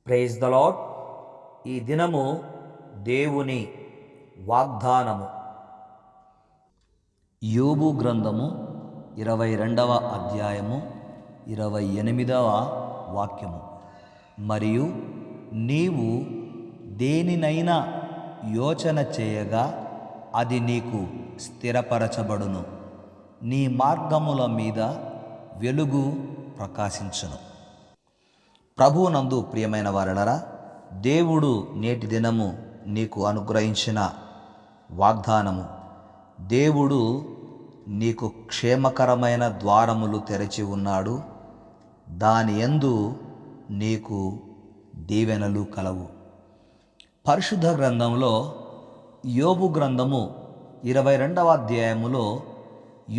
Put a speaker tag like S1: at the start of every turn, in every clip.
S1: Praise the lord. ఈ దినము దేవుని వాగ్దానము. యోబు గ్రంథము 22వ అధ్యాయము 28వ వాక్యము. మరియు నీవు దేనినైనా యోచన చేయగా అది నీకు స్థిరపరచబడును, నీ మార్గముల మీద వెలుగు ప్రకాశించును. ప్రభువునందు ప్రియమైన వారలారా, దేవుడు నేటి దినము నీకు అనుగ్రహించిన వాగ్దానము. దేవుడు నీకు క్షేమకరమైన ద్వారములు తెరచి ఉన్నాడు. దాని యందు నీకు దీవెనలు కలవు. పరిశుద్ధ గ్రంథంలో యోబు గ్రంథము 22వ అధ్యాయములో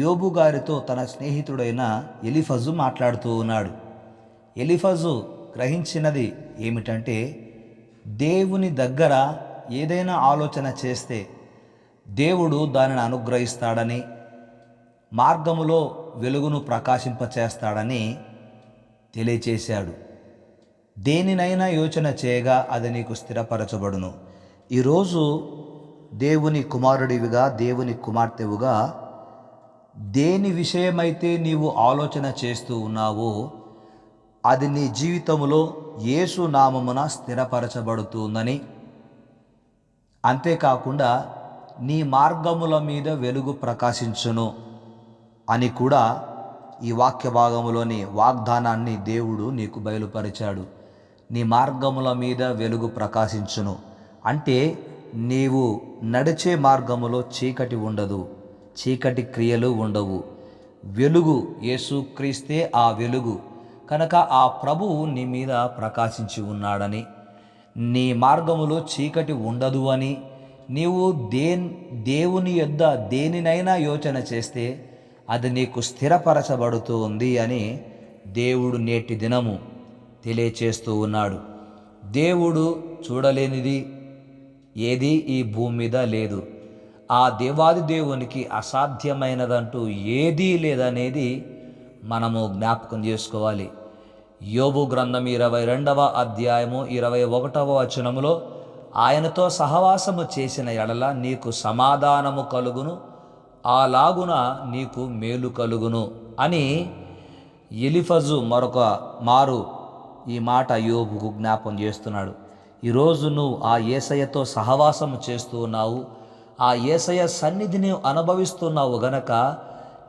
S1: యోబు గారితో తన స్నేహితుడైన ఎలీఫజు మాట్లాడుతూ ఉన్నాడు. ఎలీఫజు గ్రహించినది ఏమిటంటే, దేవుని దగ్గర ఏదైనా ఆలోచన చేస్తే దేవుడు దానిని అనుగ్రహిస్తాడని, మార్గములో వెలుగును ప్రకాశింపచేస్తాడని తెలియచేశాడు. దేనినైనా యోచన చేయగా అది నీకు స్థిరపరచబడును. ఈరోజు దేవుని కుమారుడివిగా, దేవుని కుమార్తెవుగా దేని విషయమైతే నీవు ఆలోచన చేస్తూ ఉన్నావో అది నీ జీవితంలో యేసు నామమున స్థిరపరచబడుతుందని, అంతేకాకుండా నీ మార్గముల మీద వెలుగు ప్రకాశించును అని కూడా ఈ వాక్య భాగములోని వాగ్దానాన్ని దేవుడు నీకు బయలుపరిచాడు. నీ మార్గముల మీద వెలుగు ప్రకాశించును అంటే నీవు నడిచే మార్గములో చీకటి ఉండదు, చీకటి క్రియలు ఉండవు. వెలుగు యేసుక్రీస్తే ఆ వెలుగు కనుక ఆ ప్రభువు నీ మీద ప్రకాశించి ఉన్నాడని, నీ మార్గములో చీకటి ఉండదు అని, నీవు దేవుని యొద్ద దేనినైనా యోచన చేస్తే అది నీకు స్థిరపరచబడుతూ ఉంది అని దేవుడు నేటి దినము తెలియచేస్తూ ఉన్నాడు. దేవుడు చూడలేనిది ఏది ఈ భూమి మీద లేదు. ఆ దేవాది దేవునికి అసాధ్యమైనదంటూ ఏదీ లేదనేది మనము జ్ఞాపకం చేసుకోవాలి. యోబు గ్రంథం 22వ అధ్యాయము 21వ వచనములో ఆయనతో సహవాసము చేసిన ఎడల నీకు సమాధానము కలుగును, అలాగున నీకు మేలు కలుగును అని ఎలీఫజు మరొక మారు ఈ మాట యోబుకు జ్ఞాపకం చేస్తున్నాడు. ఈరోజు నువ్వు ఆ యేసయ్యతో సహవాసము చేస్తూ ఉన్నావు, ఆ యేసయ్య సన్నిధిని అనుభవిస్తున్నావు గనక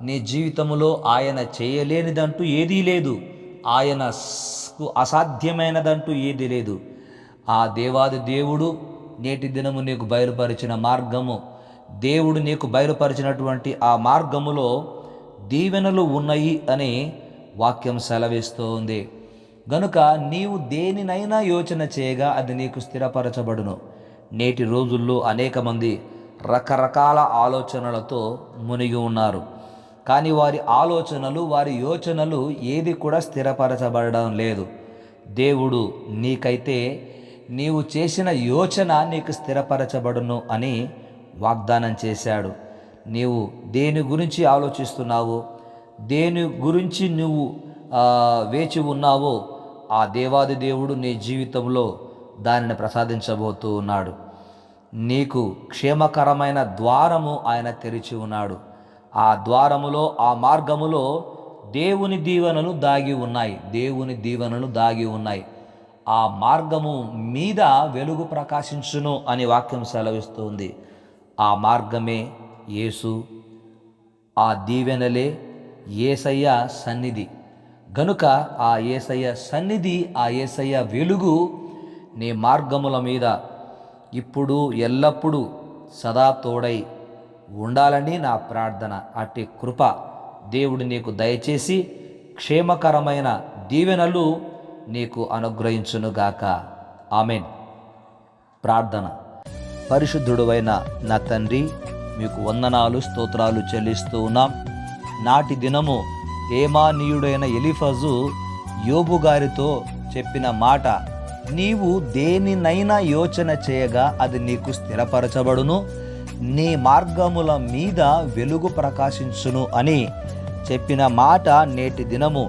S1: నీ జీవితంలో ఆయన చేయలేనిదంటూ ఏదీ లేదు, ఆయనకు అసాధ్యమైనదంటూ ఏదీ లేదు. ఆ దేవాది దేవుడు నేటి దినము నీకు బయలుపరిచిన మార్గము, దేవుడు నీకు బయలుపరిచినటువంటి ఆ మార్గములో దీవెనలు ఉన్నాయి అని వాక్యం సెలవిస్తూ ఉంది. గనుక నీవు దేనినైనా యోచన చేయగా అది నీకు స్థిరపరచబడును. నేటి రోజుల్లో అనేక మంది రకరకాల ఆలోచనలతో మునిగి ఉన్నారు. కానీ వారి ఆలోచనలు, వారి యోచనలు ఏది కూడా స్థిరపరచబడడం లేదు. దేవుడు నీకైతే నీవు చేసిన యోచన నీకు స్థిరపరచబడును అని వాగ్దానం చేశాడు. నీవు దేని గురించి ఆలోచిస్తున్నావో, దేని గురించి నువ్వు వేచి ఉన్నావో ఆ దేవాది దేవుడు నీ జీవితంలో దానిని ప్రసాదించబోతూ ఉన్నాడు. నీకు క్షేమకరమైన ద్వారము ఆయన తెరిచి ఉన్నాడు. ఆ ద్వారములో, ఆ మార్గములో దేవుని దీవెనలు దాగి ఉన్నాయి, దేవుని దీవెనలు దాగి ఉన్నాయి. ఆ మార్గము మీద వెలుగు ప్రకాశించును అని వాక్యం సెలవిస్తుంది. ఆ మార్గమే యేసు, ఆ దీవెనలే యేసయ్య సన్నిధి. గనుక ఆ యేసయ్య సన్నిధి, ఆ యేసయ్య వెలుగు నీ మార్గముల మీద ఇప్పుడు ఎల్లప్పుడూ సదా తోడై ఉండాలని నా ప్రార్థన. అట్టి కృప దేవుడు నీకు దయచేసి క్షేమకరమైన దీవెనలు నీకు అనుగ్రహించునుగాక. ఆమెన్. ప్రార్థన. పరిశుద్ధుడైన నా తండ్రి, మీకు వందనాలు, స్తోత్రాలు చెల్లిస్తూ ఉన్నాం. నాటి దినము తేమానీయుడైన ఎలీఫజు యోబు గారితో చెప్పిన మాట, నీవు దేనినైనా యోచన చేయగా అది నీకు స్థిరపరచబడును, నీ మార్గముల మీద వెలుగు ప్రకాశించును అని చెప్పిన మాట నేటి దినము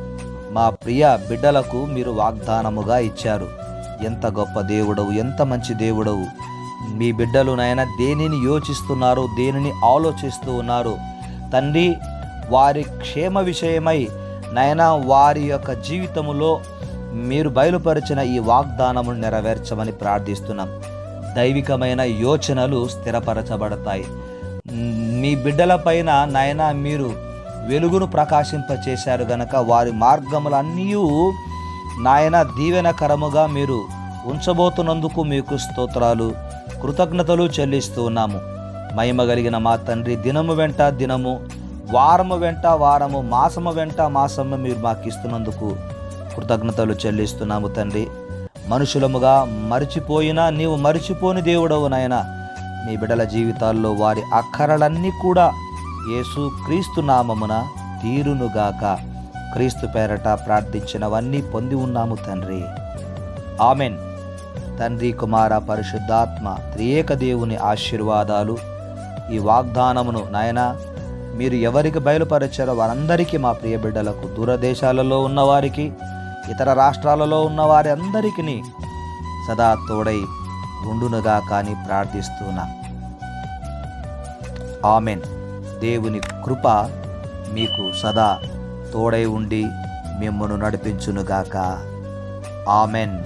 S1: మా ప్రియ బిడ్డలకు మీరు వాగ్దానముగా ఇచ్చారు. ఎంత గొప్ప దేవుడవు, ఎంత మంచి దేవుడవు. మీ బిడ్డలు నాయన దేనిని యోచిస్తున్నారు, దేనిని ఆలోచిస్తూ ఉన్నారు తండ్రి, వారి క్షేమ విషయమై నాయన వారి యొక్క జీవితములో మీరు బయలుపరిచిన ఈ వాగ్దానమును నెరవేర్చమని ప్రార్థిస్తున్నాం. దైవికమైన యోచనలు స్థిరపరచబడతాయి. మీ బిడ్డలపైన నాయన మీరు వెలుగును ప్రకాశింపచేశారు గనక వారి మార్గములన్నీ నాయన దీవెనకరముగా మీరు ఉంచబోతున్నందుకు మీకు స్తోత్రాలు, కృతజ్ఞతలు చెల్లిస్తూ ఉన్నాము. మహిమ కలిగిన మా తండ్రి, దినము వెంట దినము, వారము వెంట వారము, మాసము వెంట మాసము మీరు మాకు ఇస్తున్నందుకు కృతజ్ఞతలు చెల్లిస్తున్నాము తండ్రి. మనుషులముగా మరిచిపోయినా నీవు మరిచిపోని దేవుడవు నాయన. మీ బిడ్డల జీవితాల్లో వారి అక్కరలన్నీ కూడా యేసు క్రీస్తు నామమున తీరునుగాక. క్రీస్తు పేరట ప్రార్థించినవన్నీ పొంది ఉన్నాము తండ్రి. ఆమెన్. తండ్రి, కుమార, పరిశుద్ధాత్మ త్రియేక దేవుని ఆశీర్వాదాలు ఈ వాగ్దానమును నాయన మీరు ఎవరికి బయలుపరిచారో వారందరికీ, మా ప్రియ బిడ్డలకు, దూరదేశాలలో ఉన్నవారికి, ఇతర రాష్ట్రాలలో ఉన్నవారి అందరికీ సదా తోడై ఉండునుగా కానీ ప్రార్థిస్తున్నా. ఆమెన్. దేవుని కృప మీకు సదా తోడై ఉండి మిమ్మను నడిపించునుగాక. ఆమెన్.